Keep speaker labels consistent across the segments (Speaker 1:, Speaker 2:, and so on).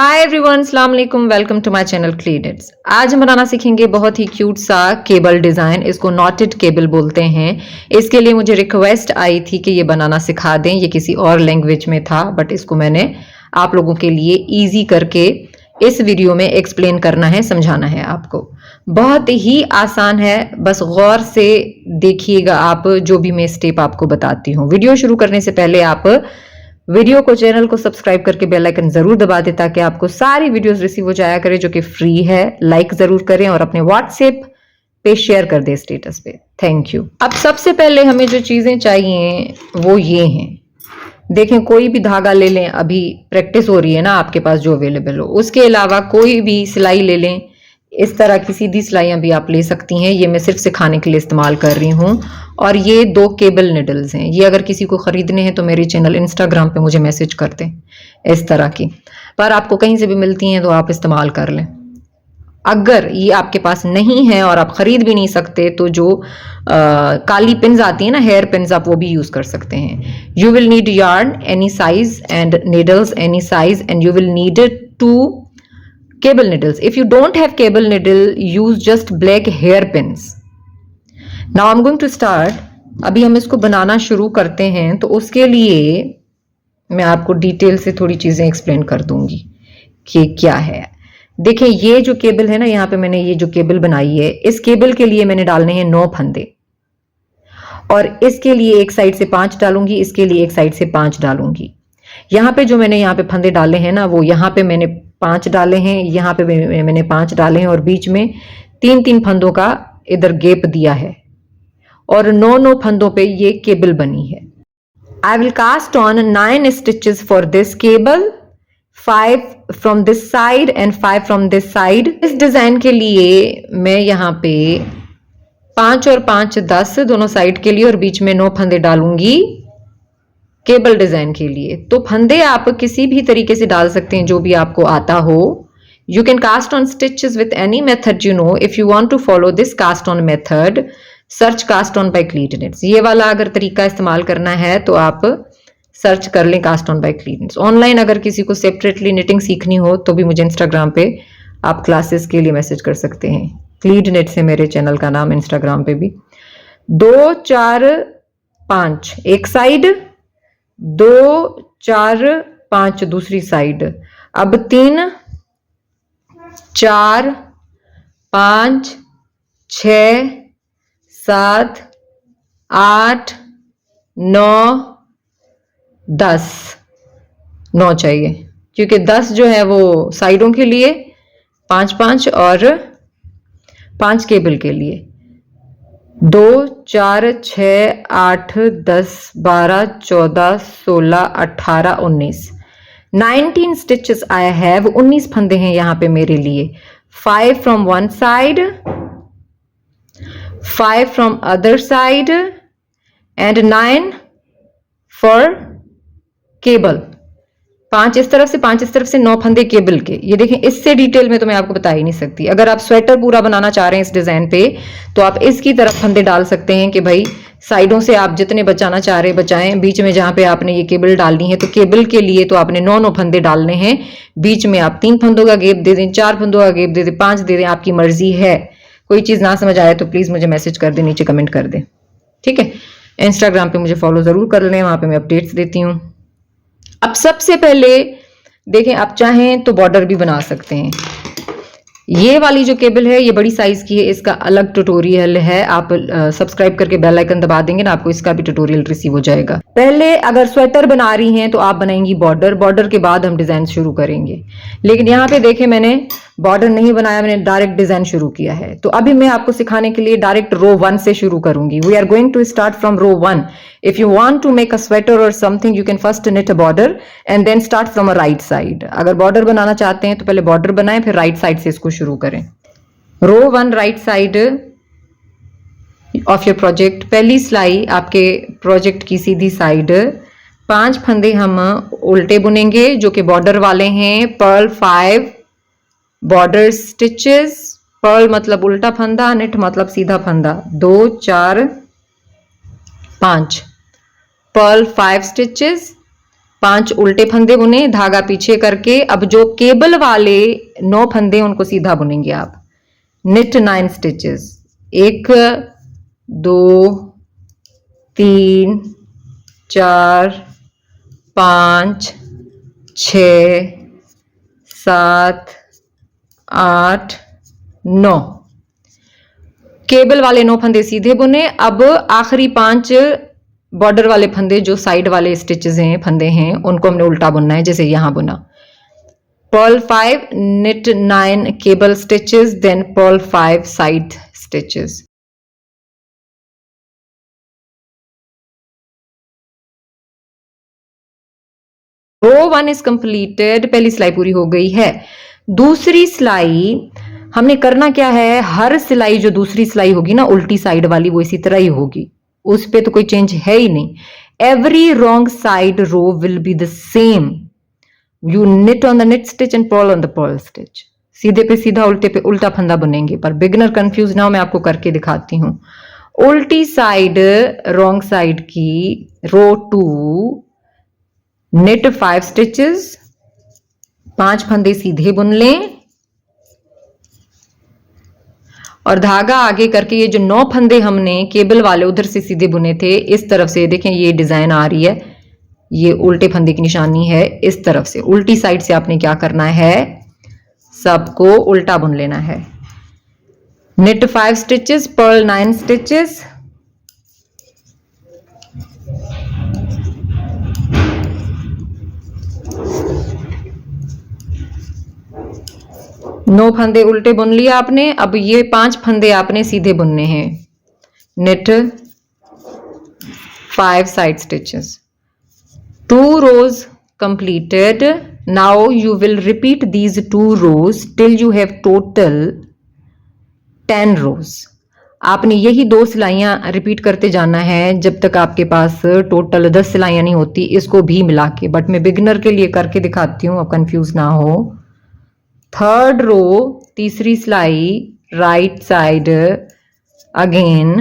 Speaker 1: Hi everyone, अस्सलाम वालेकुम, welcome to my channel क्लीडेट्स। आज हम बनाना सीखेंगे बहुत ही क्यूट सा केबल डिजाइन। इसको नॉटेड केबल बोलते हैं। इसके लिए मुझे रिक्वेस्ट आई थी कि ये बनाना सिखा दें। ये किसी और लैंग्वेज में था, बट इसको मैंने आप लोगों के लिए इजी करके इस वीडियो में एक्सप्लेन करना है, समझाना है आपको। बहुत ही आसान है, बस गौर से देखिएगा आप जो भी मैं स्टेप आपको बताती हूँ। वीडियो शुरू करने से पहले आप वीडियो को, चैनल को सब्सक्राइब करके बेल आइकन जरूर दबा दें ताकि आपको सारी वीडियोस रिसीव हो जाया करे, जो कि फ्री है। लाइक जरूर करें और अपने व्हाट्सएप पे शेयर कर दें स्टेटस पे। Thank you. अब सबसे पहले हमें जो चीजें चाहिए वो ये हैं। देखें, कोई भी धागा ले लें, अभी प्रैक्टिस हो रही है ना आपके पास जो अवेलेबल हो। उसके अलावा कोई भी सिलाई ले लें, इस तरह की सीधी सिलाइयाँ भी आप ले सकती हैं। ये मैं सिर्फ सिखाने के लिए इस्तेमाल कर रही हूँ। और ये 2 केबल निडल्स हैं। ये अगर किसी को खरीदने हैं तो मेरे चैनल इंस्टाग्राम पे मुझे मैसेज कर दें। इस तरह की, पर आपको कहीं से भी मिलती हैं तो आप इस्तेमाल कर लें। अगर ये आपके पास नहीं है और आप खरीद भी नहीं सकते तो जो काली पिन्स आती है ना, हेयर पिन्स, आप वो भी यूज कर सकते हैं। You will need yarn any size and needles any size, and you will need 2 cable needles. If you don't have cable needle, use just black hair pins. Now I'm going to start. अभी हम इसको बनाना शुरू करते हैं, तो उसके लिए मैं आपको डिटेल से थोड़ी चीजें एक्सप्लेन कर दूंगी कि क्या है। देखें, ये जो केबल है ना, यहाँ पे मैंने ये जो केबल बनाई है, इस केबल के लिए मैंने डालने हैं 9 फंदे। और इसके लिए एक साइड से 5 डालूंगी, इसके लिए एक साइड से 5 डालूंगी। यहाँ पे जो मैंने यहाँ पे फंदे डाले हैं ना, वो यहाँ पे मैंने 5 डाले हैं, यहाँ पे मैंने 5 डाले हैं, और बीच में 3-3 फंदों का इधर गैप दिया है, और 9 फंदों पे ये केबल बनी है। I will cast on 9 stitches for this cable, 5 from this side and 5 from this side. इस डिजाइन के लिए मैं यहाँ पे 5 और 5 10 दोनों साइड के लिए, और बीच में 9 फंदे डालूंगी केबल डिजाइन के लिए। तो फंदे आप किसी भी तरीके से डाल सकते हैं जो भी आपको आता हो। You can cast on stitches with any method you know. If you want to follow this cast on method, search cast on by क्लीडेट्स। ये वाला अगर तरीका इस्तेमाल करना है तो आप सर्च कर लें कास्ट ऑन बाय क्लीडेट्स। ऑनलाइन अगर किसी को सेपरेटली निटिंग सीखनी हो तो भी मुझे इंस्टाग्राम पे आप क्लासेस के लिए मैसेज कर सकते हैं। क्लीडनेट से मेरे चैनल का नाम, इंस्टाग्राम पे भी। 2 4 5 एक साइड, 2 4 5 दूसरी साइड। अब 3 4 5 6 7 8 9 10 9 चाहिए, क्योंकि 10 जो है वो साइडों के लिए, 5 और 5 केबल के लिए। 2 4 6 8 10 12 14 16 18 19 19 स्टिचेस आई हैव। 19 फंदे हैं यहाँ पे मेरे लिए। 5 from one side, 5 from other side, and 9 for cable. 5 इस तरफ से, 5 इस तरफ से, 9 फंदे केबल के। ये देखें, इससे डिटेल में तो मैं आपको बता ही नहीं सकती। अगर आप स्वेटर पूरा बनाना चाह रहे हैं इस डिजाइन पे, तो आप इसकी तरफ फंदे डाल सकते हैं कि भाई साइडों से आप जितने बचाना चाह रहे बचाएं। बीच में जहां पे आपने ये केबल डालनी है, तो केबल के लिए तो आपने 9 फंदे डालने हैं। बीच में आप 3 फंदों का गैप दे दें, 4 फंदों का गैप दे दें, 5 दे दें, आपकी मर्जी है। कोई चीज ना समझ आए तो प्लीज मुझे मैसेज कर दें, नीचे कमेंट कर दें, ठीक है। इंस्टाग्राम पे मुझे फॉलो जरूर कर लें, वहां पे मैं अपडेट्स देती हूँ। अब सबसे पहले देखें, आप चाहें तो बॉर्डर भी बना सकते हैं। ये वाली जो केबल है ये बड़ी साइज की है, इसका अलग ट्यूटोरियल है। आप सब्सक्राइब करके बेल आइकन दबा देंगे ना, आपको इसका भी ट्यूटोरियल रिसीव हो जाएगा। पहले अगर स्वेटर बना रही हैं तो आप बनाएंगी बॉर्डर, बॉर्डर के बाद हम डिजाइन शुरू करेंगे। लेकिन यहाँ पे देखें, मैंने बॉर्डर नहीं बनाया, मैंने डायरेक्ट डिजाइन शुरू किया है। तो अभी मैं आपको सिखाने के लिए डायरेक्ट रो 1 से शुरू करूंगी। We are going to start from row 1। If you want to make a sweater or something, you can first knit a border and then start from a right side. अगर बॉर्डर बनाना चाहते हैं तो पहले border बनाएं, फिर right side से इसको शुरू करें। रो 1 right side of your project. पहली सिलाई आपके प्रोजेक्ट की सीधी साइड। 5 फंदे हम उल्टे बुनेंगे जो कि बॉर्डर वाले हैं। Perl 5 border stitches. पर्ल मतलब उल्टा फंदा, निट मतलब सीधा फंदा। 2 4 5 पर्ल 5 स्टिचेस, 5 उल्टे फंदे बुने, धागा पीछे करके। अब जो केबल वाले 9 फंदे उनको सीधा बुनेंगे आप। knit 9 stitches, 1 2 3 4 5 6 7 8 9 केबल वाले 9 फंदे सीधे बुने। अब आखिरी 5 बॉर्डर वाले फंदे जो साइड वाले स्टिचेस हैं, फंदे हैं, उनको हमने उल्टा बुनना है, जैसे यहां बुना। purl 5 knit 9 cable stitches, then purl 5 side stitches. Row 1 is completed, पहली सिलाई पूरी हो गई है। दूसरी सिलाई हमने करना क्या है, हर सिलाई जो दूसरी सिलाई होगी ना उल्टी साइड वाली, वो इसी तरह ही होगी, उस पे तो कोई चेंज है ही नहीं। Every wrong side row will be the same. You knit on the knit stitch and purl on the purl stitch. सीधे पे सीधा, उल्टे पे उल्टा फंदा बुनेंगे। पर बिगिनर कंफ्यूज ना हो, मैं आपको करके दिखाती हूं। उल्टी साइड रॉन्ग साइड की रो 2 knit 5 stitches, 5 फंदे सीधे बुन लें और धागा आगे करके ये जो 9 फंदे हमने केबल वाले उधर से सीधे बुने थे, इस तरफ से देखें ये डिजाइन आ रही है, ये उल्टे फंदे की निशानी है। इस तरफ से उल्टी साइड से आपने क्या करना है, सबको उल्टा बुन लेना है। knit 5 stitches, purl 9 stitches, नौ फंदे उल्टे बुन लिया आपने। अब ये 5 फंदे आपने सीधे बुनने हैं। knit 5 side stitches, 2 rows completed. Now you will repeat these 2 rows till you have total 10 rows. आपने यही 2 सिलाइयां रिपीट करते जाना है जब तक आपके पास टोटल 10 सिलाइयां नहीं होती, इसको भी मिला के। बट मैं बिगिनर के लिए करके दिखाती हूं, अब कंफ्यूज ना हो। 3rd रो, तीसरी सिलाई, राइट साइड अगेन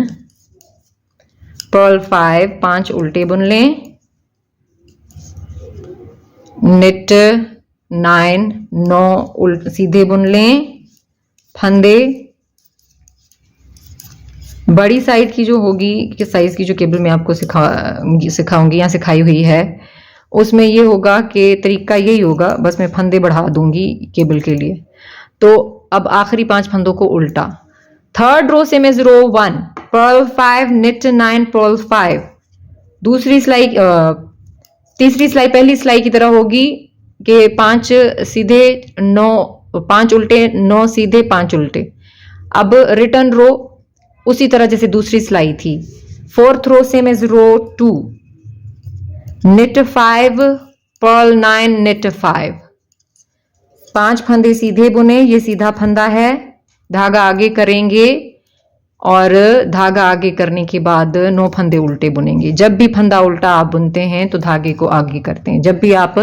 Speaker 1: purl 5, 5 उल्टे बुन लें। knit 9, 9 सीधे बुन लें फंदे। बड़ी साइज की जो होगी, कि साइज की जो केबल मैं आपको सिखाऊंगी या सिखाई हुई है, उसमें ये होगा कि तरीका यही होगा, बस मैं फंदे बढ़ा दूंगी केबल के लिए। तो अब आखिरी 5 फंदों को उल्टा। 3rd रो से मैं रो 1 purl 5 knit 9 purl 5। दूसरी सिलाई तीसरी सिलाई पहली सिलाई की तरह होगी कि 5 सीधे 9, 5 उल्टे, 9 सीधे, 5 उल्टे। अब रिटर्न रो उसी तरह जैसे दूसरी सिलाई थी। 4th रो से मैं रो 2 knit 5 purl 9 knit 5, 5 फंदे सीधे बुने, ये सीधा फंदा है, धागा आगे करेंगे और धागा आगे करने के बाद 9 फंदे उल्टे बुनेंगे। जब भी फंदा उल्टा आप बुनते हैं तो धागे को आगे करते हैं, जब भी आप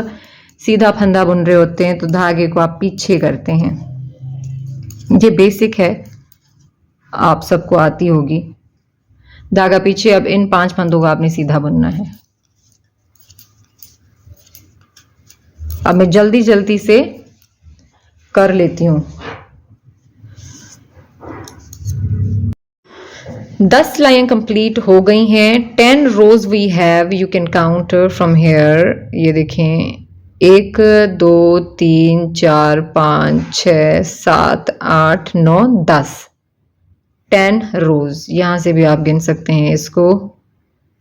Speaker 1: सीधा फंदा बुन रहे होते हैं तो धागे को आप पीछे करते हैं। ये बेसिक है, आप सबको आती होगी। धागा पीछे। अब इन 5 फंदों को आपने सीधा बुनना है। अब मैं जल्दी जल्दी से कर लेती हूं। 10 सिलाइयां कंप्लीट हो गई हैं। 10 rows we have, you can count from here. ये देखें, 1 2 3 4 5 6 7 8 9 10 रोज। यहां से भी आप गिन सकते हैं इसको।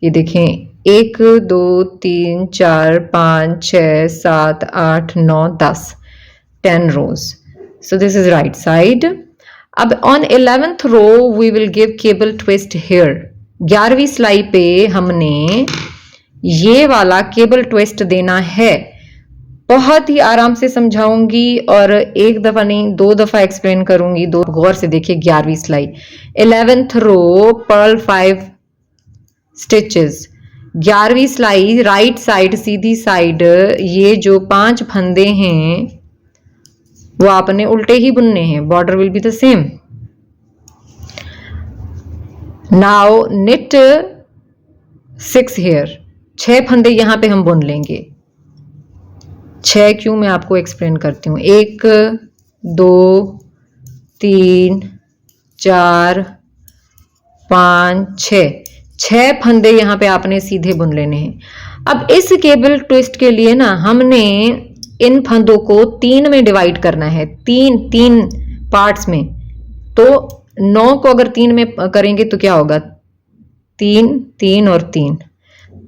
Speaker 1: ये देखें, 1 2 3 4 5 6 7 8 9 10 rows. So this is right side. अब on 11th row we will give cable twist here. 11वीं सिलाई पे हमने ये वाला केबल ट्विस्ट देना है। बहुत ही आराम से समझाऊंगी और एक दफा नहीं 2 दफा एक्सप्लेन करूंगी। दो गौर से देखिए। 11वीं सिलाई, 11th रो, purl 5 stitches, 11वीं सिलाई, राइट साइड सीधी साइड, ये जो 5 फंदे हैं वो आपने उल्टे ही बुनने हैं। Border will be the same. Now knit 6 here, 6 फंदे यहां पे हम बुन लेंगे। 6 क्यों, मैं आपको एक्सप्लेन करती हूँ। 1 2 3 4 5 6 फंदे यहाँ पे आपने सीधे बुन लेने हैं। अब इस केबल ट्विस्ट के लिए ना हमने इन फंदों को 3 में डिवाइड करना है, तीन पार्ट्स में। तो 9 को अगर 3 में करेंगे तो क्या होगा, 3 3 और 3।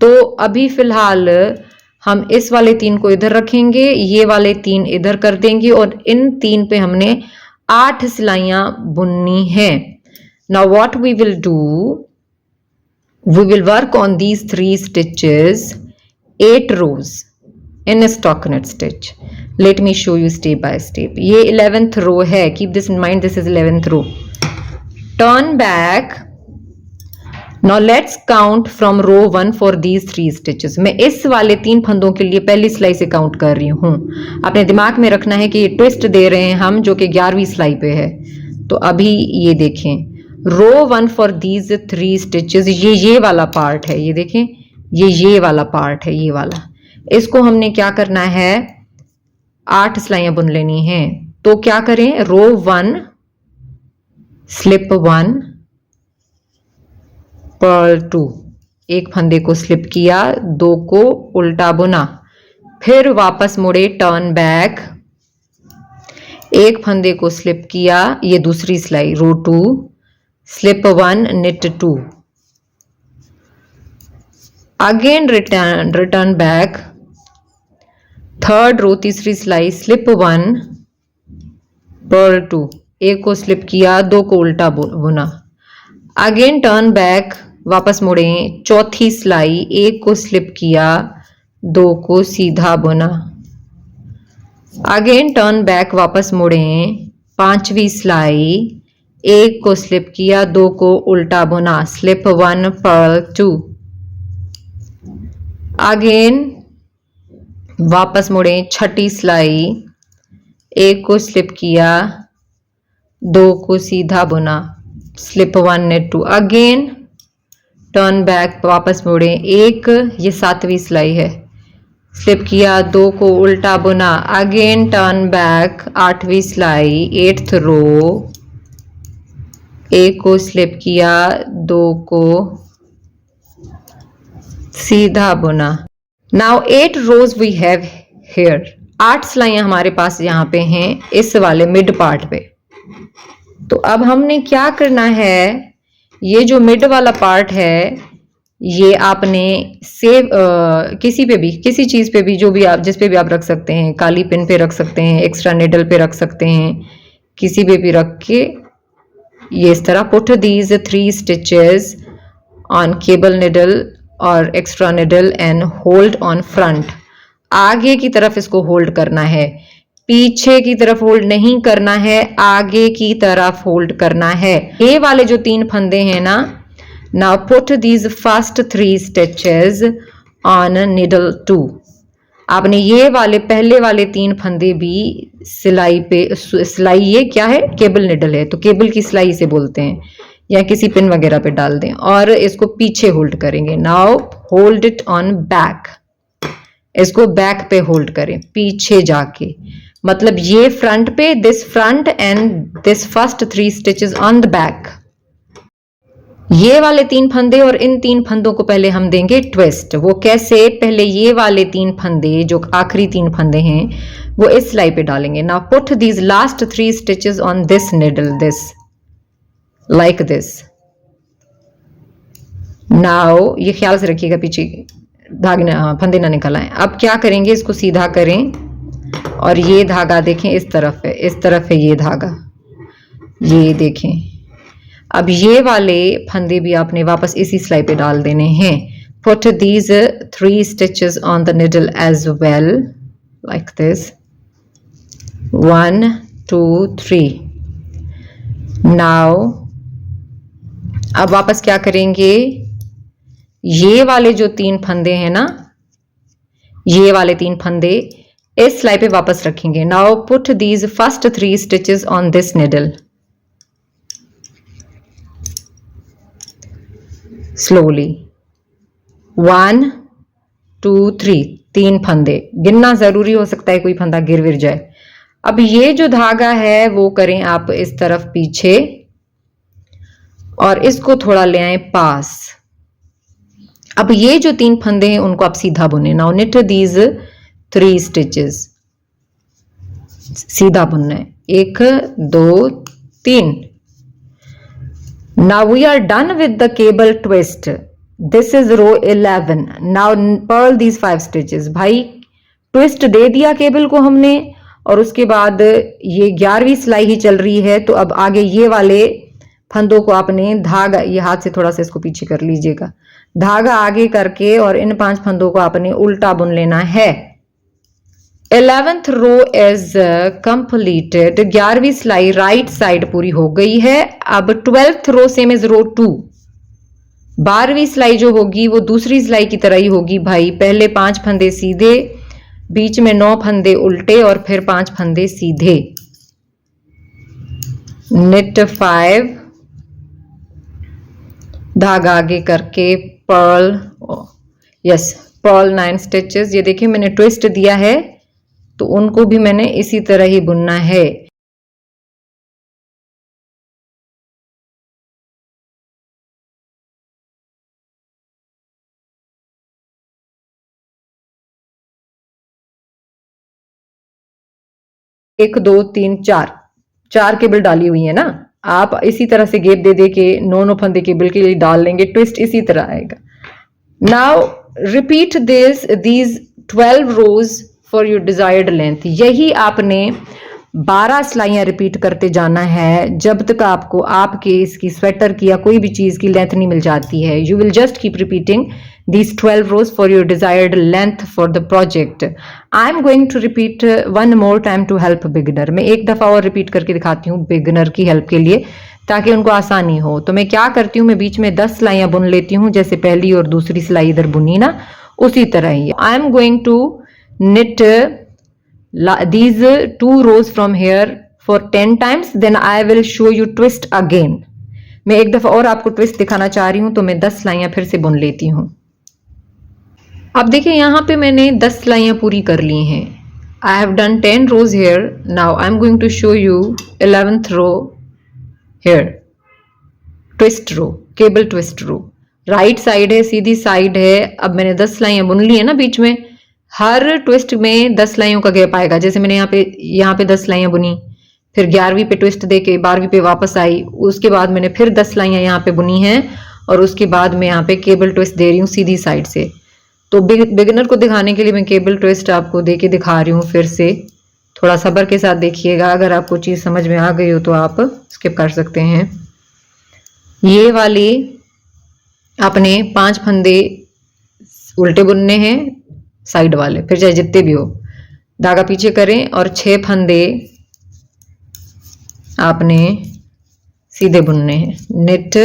Speaker 1: तो अभी फिलहाल हम इस वाले 3 को इधर रखेंगे, ये वाले 3 इधर कर देंगे और इन 3 पे हमने 8 सिलाइयां बुननी है। Now what we will do, we will work on these 3 stitches 8 rows in a stockinette stitch. Let me show you step by step. ये 11th row है, keep this in mind, this is 11th row. Turn back. Now let's count from row 1 for these 3 stitches. मैं इस वाले 3 फंदों के लिए पहली सिलाई से काउंट कर रही हूँ। अपने दिमाग में रखना है कि ये ट्विस्ट दे रहे हैं हम, जो कि 11वीं सिलाई पे है। तो अभी ये देखें, रो 1 फॉर दीज 3 स्टिचेस, ये वाला पार्ट है, ये देखें, ये वाला पार्ट है, ये वाला। इसको हमने क्या करना है, 8 सिलाइयां बुन लेनी है। तो क्या करें, रो 1 स्लिप 1 पर्ल 2, एक फंदे को स्लिप किया, 2 को उल्टा बुना, फिर वापस मुड़े, टर्न बैक, एक फंदे को स्लिप किया, ये दूसरी सिलाई, row 2 slip 1 knit 2, again return back, third row तीसरी सिलाई, slip 1 purl 2, एक को स्लिप किया, 2 को उल्टा बुना, अगेन टर्न बैक, वापस मुड़े, चौथी सिलाई, एक को स्लिप किया, 2 को सीधा बुना, अगेन टर्न बैक, वापस मुड़े, पांचवी सिलाई, एक को स्लिप किया, 2 को उल्टा बुना, स्लिप 1 पर्ल 2, अगेन वापस मुड़े, छठी सिलाई, एक को स्लिप किया, 2 को सीधा बुना, slip 1 knit 2, again turn back, वापस मुड़े, एक, ये 7वीं सिलाई है, स्लिप किया, 2 को उल्टा बुना, अगेन टर्न बैक, 8वीं सिलाई, 8th रो, एक को स्लिप किया, 2 को सीधा बुना। Now 8 rows we have here, 8 सिलाइयां हमारे पास यहाँ पे हैं इस वाले मिड पार्ट पे। तो अब हमने क्या करना है, ये जो मिड वाला पार्ट है, ये आपने सेव किसी पे भी, किसी चीज पे भी, जो भी आप, जिस पे भी आप रख सकते हैं, काली पिन पे रख सकते हैं, एक्स्ट्रा निडल पे रख सकते हैं, किसी पे भी रख के ये इस तरह, put these 3 stitches on cable needle or extra needle and hold on front. आगे की तरफ इसको होल्ड करना है, पीछे की तरफ होल्ड नहीं करना है, आगे की तरफ होल्ड करना है। ये वाले जो 3 फंदे हैं ना, now put these first 3 stitches on needle 2। आपने ये वाले पहले वाले 3 फंदे भी सिलाई पे, सिलाई ये क्या है, केबल निडल है, तो केबल की सिलाई से बोलते हैं, या किसी पिन वगैरह पे डाल दें, और इसको पीछे होल्ड करेंगे। Now hold it on back, इसको बैक पे होल्ड करें, पीछे जाके, मतलब ये फ्रंट पे, this front end this first 3 stitches on the back. ये वाले 3 फंदे और इन 3 फंदों को पहले हम देंगे ट्विस्ट। वो कैसे, पहले ये वाले 3 फंदे, जो आखिरी 3 फंदे हैं, वो इस सिलाई पे डालेंगे। Now put these last 3 stitches on this needle, this, like this. Now ये ख्याल से रखिएगा पीछे धागे फंदे ना निकल आए। अब क्या करेंगे, इसको सीधा करें और ये धागा देखें इस तरफ है, इस तरफ है ये धागा, ये देखें। अब ये वाले फंदे भी आपने वापस इसी सिलाई पे डाल देने हैं। Put these 3 stitches on the needle as well, like this, 1 2 3। Now अब वापस क्या करेंगे, ये वाले जो 3 फंदे हैं ना, ये वाले 3 फंदे इस सिलाई पे वापस रखेंगे। Now put these first 3 stitches on this needle, slowly, 1 2 3, 3 फंदे। गिनना जरूरी हो सकता है कोई फंदा गिर विर जाए। अब ये जो धागा है वो करें आप इस तरफ पीछे और इसको थोड़ा ले आए पास। अब ये जो 3 फंदे हैं उनको आप सीधा बुने। Now knit these 3 stitches. सीधा बुनना है, 1 2 3। Now we are done with the cable twist. This is row 11. Now purl these 5 stitches. भाई ट्विस्ट दे दिया केबल को हमने और उसके बाद ये 11वीं सिलाई ही चल रही है, तो अब आगे ये वाले फंदों को आपने धागा, ये हाथ से थोड़ा सा इसको पीछे कर लीजिएगा, धागा आगे करके और इन 5 फंदों को आपने उल्टा बुन लेना है। 11th row is completed. 11वीं सिलाई राइट साइड पूरी हो गई है। अब 12th रो सेम इज रो 2। 12वीं सिलाई जो होगी वो दूसरी सिलाई की तरह ही होगी भाई। पहले 5 फंदे सीधे, बीच में 9 फंदे उल्टे और फिर 5 फंदे सीधे। knit 5, धागा आगे करके पर्ल, यस पर्ल 9 स्टिचेस। ये देखिए मैंने ट्विस्ट दिया है तो उनको भी मैंने इसी तरह ही बुनना है। एक दो तीन चार केबल डाली हुई है ना, आप इसी तरह से गैप दे दे के 9 फंदे केबल के लिए डाल लेंगे, ट्विस्ट इसी तरह आएगा। Now repeat these 12 rows for your desired length. यही आपने 12 सिलाइयां रिपीट करते जाना है जब तक आपको आपके इसकी स्वेटर की या कोई भी चीज की लेंथ नहीं मिल जाती है। You will just keep repeating these 12 rows for your desired length for the project. I am going to repeat one more time to help beginner. मैं एक दफा और रिपीट करके दिखाती हूँ बिगिनर की हेल्प के लिए ताकि उनको आसानी हो। तो मैं क्या करती हूँ, मैं बीच में 10 सिलाइयां बुन लेती हूँ, जैसे पहली और दूसरी सिलाई इधर बुनी ना उसी तरह ही। I am going to knit these 2 rows from here for 10 times, then I will show you twist again. मैं एक दफा और आपको ट्विस्ट दिखाना चाह रही हूँ तो मैं 10 सिलाइयां फिर से बुन लेती हूँ। अब देखिए यहाँ पे मैंने 10 सिलाइयां पूरी कर ली हैं। I have done 10 rows here. Now I am going to show you 11th row here, twist row, cable twist row. Right side है, सीधी साइड है। अब मैंने 10 सिलाइयां बुन ली है ना, बीच में हर ट्विस्ट में 10 सिलाइयों का गैप आएगा। जैसे मैंने यहाँ पे 10 सिलाइयां बुनी, फिर 11वीं पे ट्विस्ट दे के 12वीं पे वापस आई, उसके बाद मैंने फिर 10 सिलाइयां यहाँ पे बुनी हैं और उसके बाद मैं यहाँ पे केबल ट्विस्ट दे रही हूँ सीधी साइड से। तो बिगिनर को दिखाने के लिए मैं केबल ट्विस्ट आपको दे के दिखा रही हूँ। फिर से थोड़ा सब्र के साथ देखिएगा, अगर आपको चीज़ समझ में आ गई हो तो आप स्किप कर सकते हैं। ये वाली आपने 5 फंदे उल्टे बुनने हैं साइड वाले, फिर चाहे जितने भी हो, धागा पीछे करें और 6 फंदे आपने सीधे बुनने हैं। knit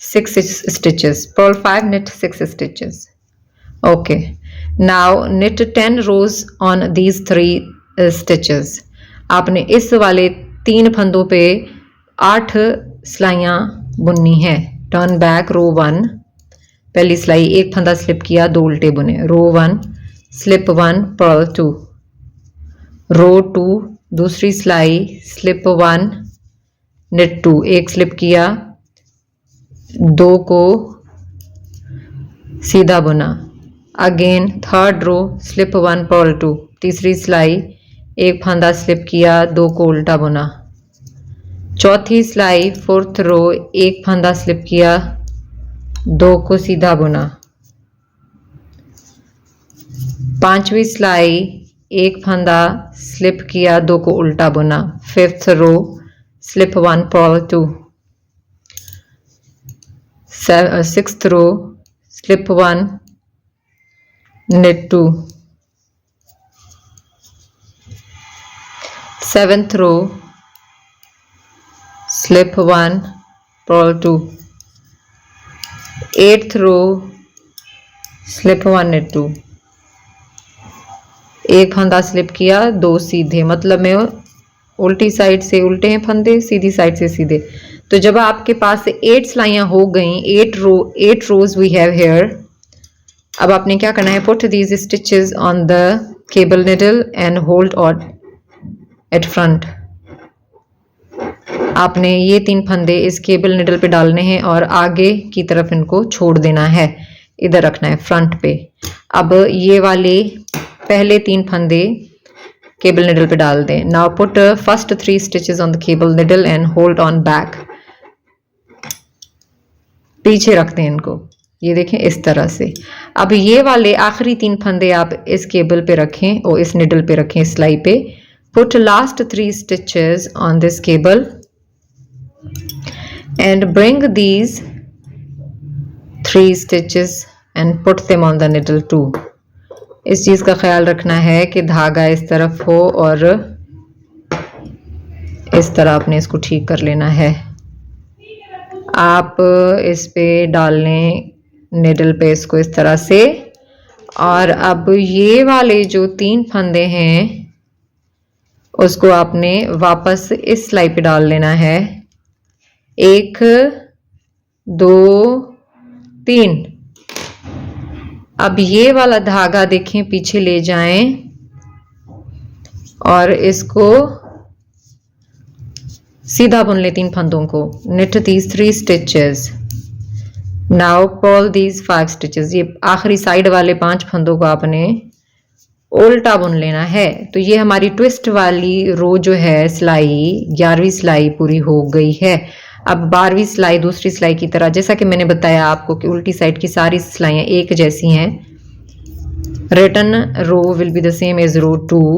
Speaker 1: 6 stitches, purl 5, knit 6 stitches. Okay, now knit 10 rows on these 3 stitches. आपने इस वाले 3 फंदों पे 8 सिलाइयां बुननी है। टर्न बैक रो 1, पहली सिलाई, एक फंदा स्लिप किया, 2 उल्टे बुने। रो 1 स्लिप 1 पर्ल 2, रो 2 दूसरी सिलाई स्लिप 1 knit 2, एक स्लिप किया, 2 को सीधा बुना। Again third row slip 1 purl 2, तीसरी सिलाई, एक फंदा स्लिप किया, 2 को उल्टा बुना। चौथी सिलाई 4th रो, एक फंदा स्लिप किया, 2 को सीधा बुना। 5वीं सिलाई, एक फंदा स्लिप किया, 2 को उल्टा बुना। 5th रो स्लिप 1 पर्ल 2। 6th रो slip 1 knit 2। 7th row slip 1 purl 2। 8th row slip 1 knit 2, एक फंदा स्लिप किया, 2 सीधे, मतलब में उल्टी साइड से उल्टे हैं फंदे, सीधी साइड से सीधे। तो जब आपके पास 8 सिलाइयां हो गई, 8 रोज वी हैव हेयर। अब आपने क्या करना है, put these stitches on the cable needle and hold on at front. आपने ये 3 फंदे इस केबल निडल पे डालने हैं और आगे की तरफ इनको छोड़ देना है, इधर रखना है फ्रंट पे। अब ये वाले पहले 3 फंदे केबल निडल पे डाल दें। Now put first 3 stitches on the cable needle and hold on back. पीछे रख दें इनको, ये देखें इस तरह से। अब ये वाले आखिरी 3 फंदे आप इस केबल पे रखें और इस निडल पे रखें, सिलाई पे। Put last 3 stitches on this cable and bring these 3 stitches and put them on the needle too। इस चीज का ख्याल रखना है कि धागा इस तरफ हो और इस तरह आपने इसको ठीक कर लेना है। आप इस पे डाल लें निडल पे इसको इस तरह से। और अब ये वाले जो 3 फंदे हैं उसको आपने वापस इस सिलाई पे डाल लेना है। 1 2 3। अब ये वाला धागा देखें पीछे ले जाएं और इसको सीधा बुन लें 3 फंदों को। knit these 3 stitches, now pull these 5 stitches। ये आखिरी साइड वाले 5 फंदों को आपने उल्टा बुन लेना है। तो ये हमारी ट्विस्ट वाली रो जो है सिलाई 11वीं सिलाई पूरी हो गई है। अब 12वीं सिलाई दूसरी सिलाई की तरह, जैसा कि मैंने बताया आपको कि उल्टी साइड की सारी सिलाइयाँ एक जैसी हैं। Return row will be the same as row 2।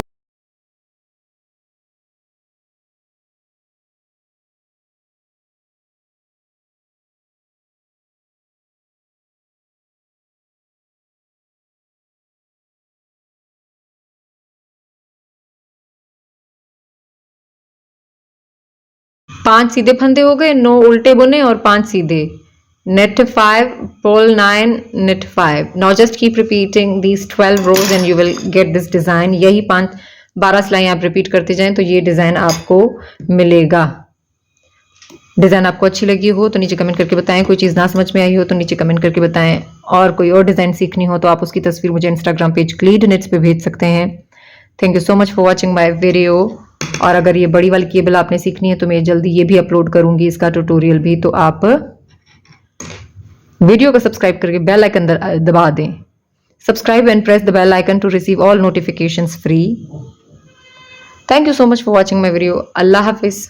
Speaker 1: पांच सीधे फंदे हो गए, 9 उल्टे बुने और 5 सीधे। knit 5, pull 9, knit 5। now just keep repeating these 12 rows and you will get this design। यही 12 सिलाई आप रिपीट करते जाएं तो ये डिजाइन आपको मिलेगा। डिजाइन आपको अच्छी लगी हो तो नीचे कमेंट करके बताएं। कोई चीज़ ना समझ में आई हो तो नीचे कमेंट करके बताएं। और कोई और डिजाइन सीखनी हो तो आप उसकी तस्वीर मुझे इंस्टाग्राम पेज क्लीड निट्स पे भेज सकते हैं। Thank you so much for watching my video. और अगर ये बड़ी वाली केबल आपने सीखनी है तो मैं जल्दी ये भी अपलोड करूंगी, इसका ट्यूटोरियल भी। तो आप वीडियो को सब्सक्राइब करके बेल आइकन दबा दें। Subscribe and press the bell icon to receive all notifications free. Thank you so much for watching my video. अल्लाह हाफिज।